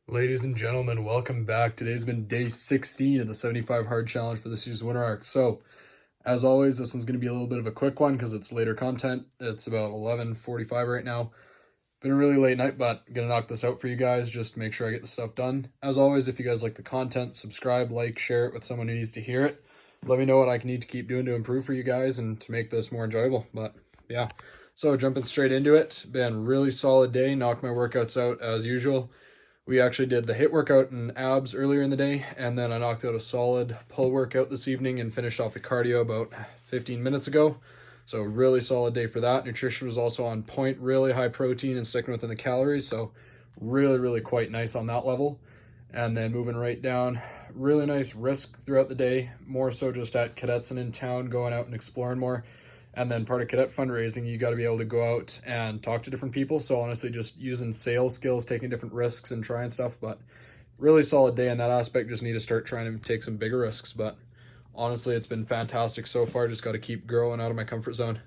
Ladies and gentlemen, welcome back. Today's been day 16 of the 75 hard challenge for this year's winter arc. So, as always, this one's going to be a little bit of a quick one because it's later content. It's about 11:45 right now. Been a really late night, but I'm going to knock this out for you guys just to make sure I get the stuff done. As always, if you guys like the content, subscribe, like, share it with someone who needs to hear it. Let me know what I can need to keep doing to improve for you guys and to make this more enjoyable. But yeah, so jumping straight into it. Been a really solid day. Knocked my workouts out as usual. We actually did the HIIT workout and abs earlier in the day, and then I knocked out a solid pull workout this evening and finished off the cardio about 15 minutes ago. So really solid day for that. Nutrition was also on point, really high protein and sticking within the calories. So really quite nice on that level. And then moving right down, really nice risk throughout the day, more so just at cadets and in town, going out and exploring more. And then part of cadet fundraising, you got to be able to go out and talk to different people. So honestly, just using sales skills, taking different risks and trying stuff. But really solid day in that aspect. Just need to start trying to take some bigger risks. But honestly, it's been fantastic so far. Just got to keep growing out of my comfort zone.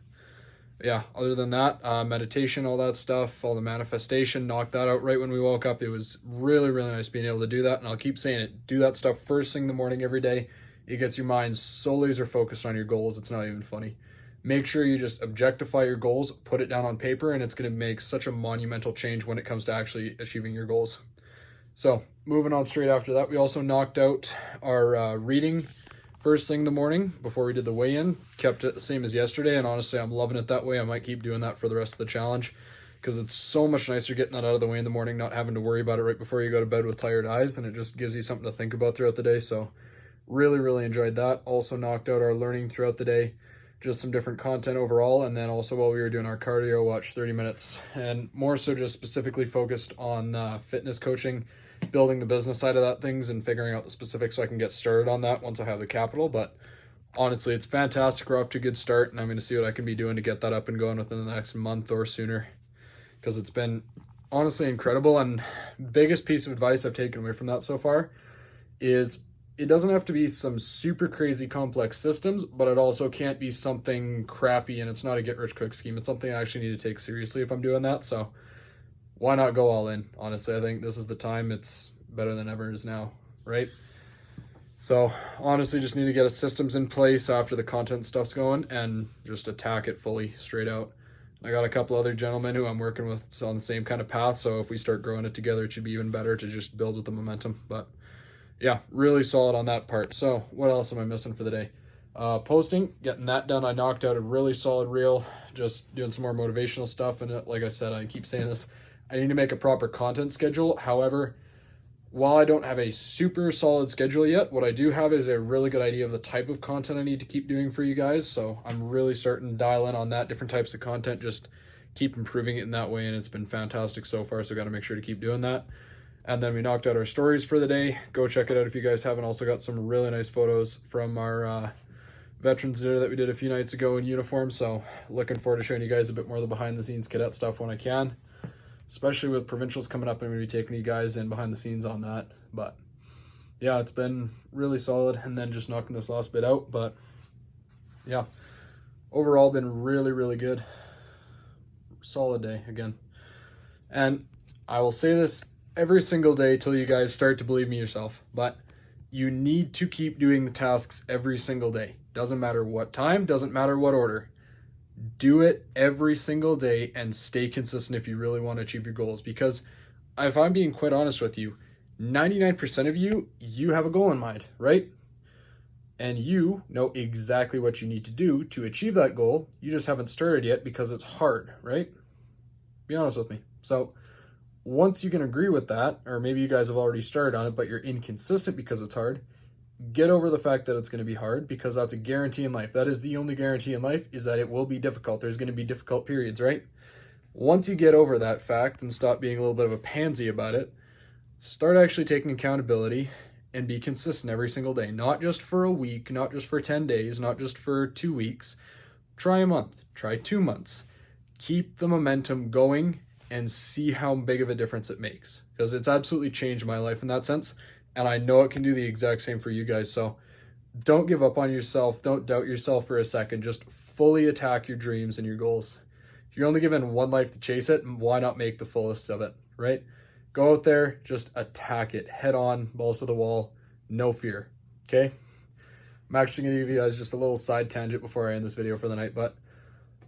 Yeah, other than that, meditation, all that stuff, all the manifestation, knocked that out right when we woke up. It was really nice being able to do that. And I'll keep saying it. Do that stuff first thing in the morning every day. It gets your mind so laser focused on your goals. It's not even funny. Make sure you just objectify your goals, put it down on paper, and it's going to make such a monumental change when it comes to actually achieving your goals. So moving on straight after that, we also knocked out our reading first thing in the morning before we did the weigh-in. Kept it the same as yesterday, and honestly, I'm loving it that way. I might keep doing that for the rest of the challenge because it's so much nicer getting that out of the way in the morning, not having to worry about it right before you go to bed with tired eyes, and it just gives you something to think about throughout the day. So really enjoyed that. Also knocked out our learning throughout the day. Just some different content overall, and then also while we were doing our cardio, watched 30 minutes, and more so just specifically focused on fitness coaching, building the business side of that things, and figuring out the specifics so I can get started on that once I have the capital. But honestly, it's fantastic. We're off to a good start, and I'm going to see what I can be doing to get that up and going within the next month or sooner, because it's been honestly incredible. And biggest piece of advice I've taken away from that so far is it doesn't have to be some super crazy complex systems, but it also can't be something crappy, and it's not a get-rich-quick scheme. It's something I actually need to take seriously if I'm doing that, so why not go all in? Honestly, I think this is the time. It's better than ever is now, right? So honestly, just need to get a systems in place after the content stuff's going and just attack it fully, straight out. I got a couple other gentlemen who I'm working with on the same kind of path, so if we start growing it together, it should be even better to just build with the momentum. But yeah, really solid on that part. So what else am I missing for the day? Posting, getting that done. I knocked out a really solid reel, just doing some more motivational stuff. And like I said, I keep saying this, I need to make a proper content schedule. However, while I don't have a super solid schedule yet, what I do have is a really good idea of the type of content I need to keep doing for you guys. So I'm really starting to dial in on that, different types of content, just keep improving it in that way. And it's been fantastic so far. So got to make sure to keep doing that. And then we knocked out our stories for the day. Go check it out if you guys haven't. Also got some really nice photos from our veterans dinner that we did a few nights ago in uniform. So looking forward to showing you guys a bit more of the behind the scenes cadet stuff when I can. Especially with provincials coming up, I'm going to be taking you guys in behind the scenes on that. But yeah, it's been really solid, and then just knocking this last bit out. But yeah, overall been really good. Solid day again. And I will say this every single day till you guys start to believe me yourself, but you need to keep doing the tasks every single day. Doesn't matter what time, doesn't matter what order. Do it every single day and stay consistent if you really want to achieve your goals. Because if I'm being quite honest with you, 99% of you have a goal in mind, right? And you know exactly what you need to do to achieve that goal. You just haven't started yet because it's hard, right? Be honest with me. So once you can agree with that, or maybe you guys have already started on it, but you're inconsistent because it's hard, get over the fact that it's going to be hard, because that's a guarantee in life. That is the only guarantee in life, is that it will be difficult. There's going to be difficult periods, right? Once you get over that fact and stop being a little bit of a pansy about it, start actually taking accountability and be consistent every single day. Not just for a week, not just for 10 days, not just for 2 weeks. Try a month, try 2 months. Keep the momentum going and see how big of a difference it makes, because it's absolutely changed my life in that sense, and I know it can do the exact same for you guys. So don't give up on yourself. Don't doubt yourself for a second. Just fully attack your dreams and your goals. If you're only given one life to chase it, why not make the fullest of it, right? Go out there, just attack it head on, balls to the wall, no fear. Okay. I'm actually going to give you guys just a little side tangent before I end this video for the night, but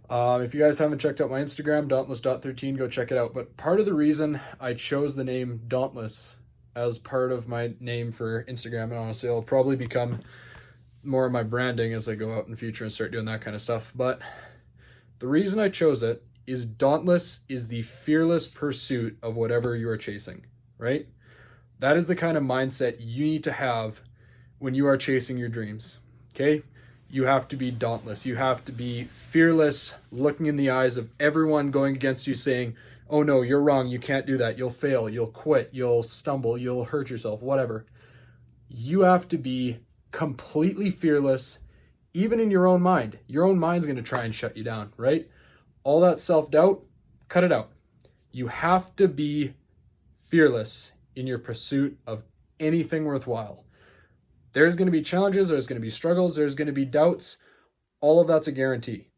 if you guys haven't checked out my Instagram, dauntless.13, go check it out. But part of the reason I chose the name Dauntless as part of my name for Instagram, and honestly, it'll probably become more of my branding as I go out in the future and start doing that kind of stuff. But the reason I chose it is dauntless is the fearless pursuit of whatever you are chasing, right? That is the kind of mindset you need to have when you are chasing your dreams, okay? You have to be dauntless. You have to be fearless, looking in the eyes of everyone going against you saying, oh no, you're wrong, you can't do that, you'll fail, you'll quit, you'll stumble, you'll hurt yourself, whatever. You have to be completely fearless, even in your own mind. Your own mind's going to try and shut you down, right? All that self-doubt, cut it out. You have to be fearless in your pursuit of anything worthwhile. There's going to be challenges, there's going to be struggles, there's going to be doubts. All of that's a guarantee.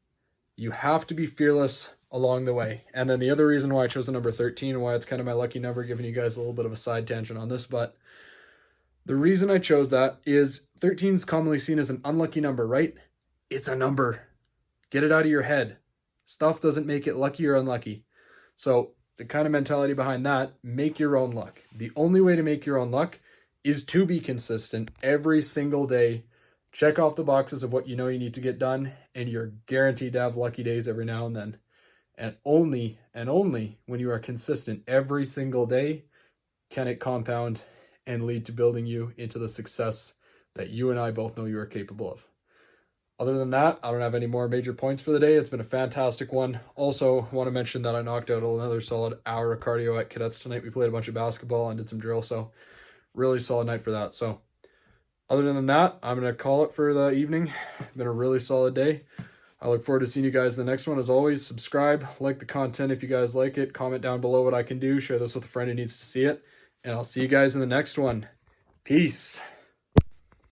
You have to be fearless along the way. And then the other reason why I chose the number 13 and why it's kind of my lucky number, giving you guys a little bit of a side tangent on this, but the reason I chose that is 13 is commonly seen as an unlucky number, right? It's a number. Get it out of your head. Stuff doesn't make it lucky or unlucky. So the kind of mentality behind that, make your own luck. The only way to make your own luck is to be consistent every single day. Check off the boxes of what you know you need to get done, and you're guaranteed to have lucky days every now and then. And only when you are consistent every single day can it compound and lead to building you into the success that you and I both know you are capable of. Other than that, I don't have any more major points for the day. It's been a fantastic one. Also, want to mention that I knocked out another solid hour of cardio at Cadets tonight. We played a bunch of basketball and did some drill, so really solid night for that. So other than that, I'm going to call it for the evening. Been a really solid day. I look forward to seeing you guys in the next one. As always, subscribe, like the content if you guys like it. Comment down below what I can do. Share this with a friend who needs to see it. And I'll see you guys in the next one. Peace.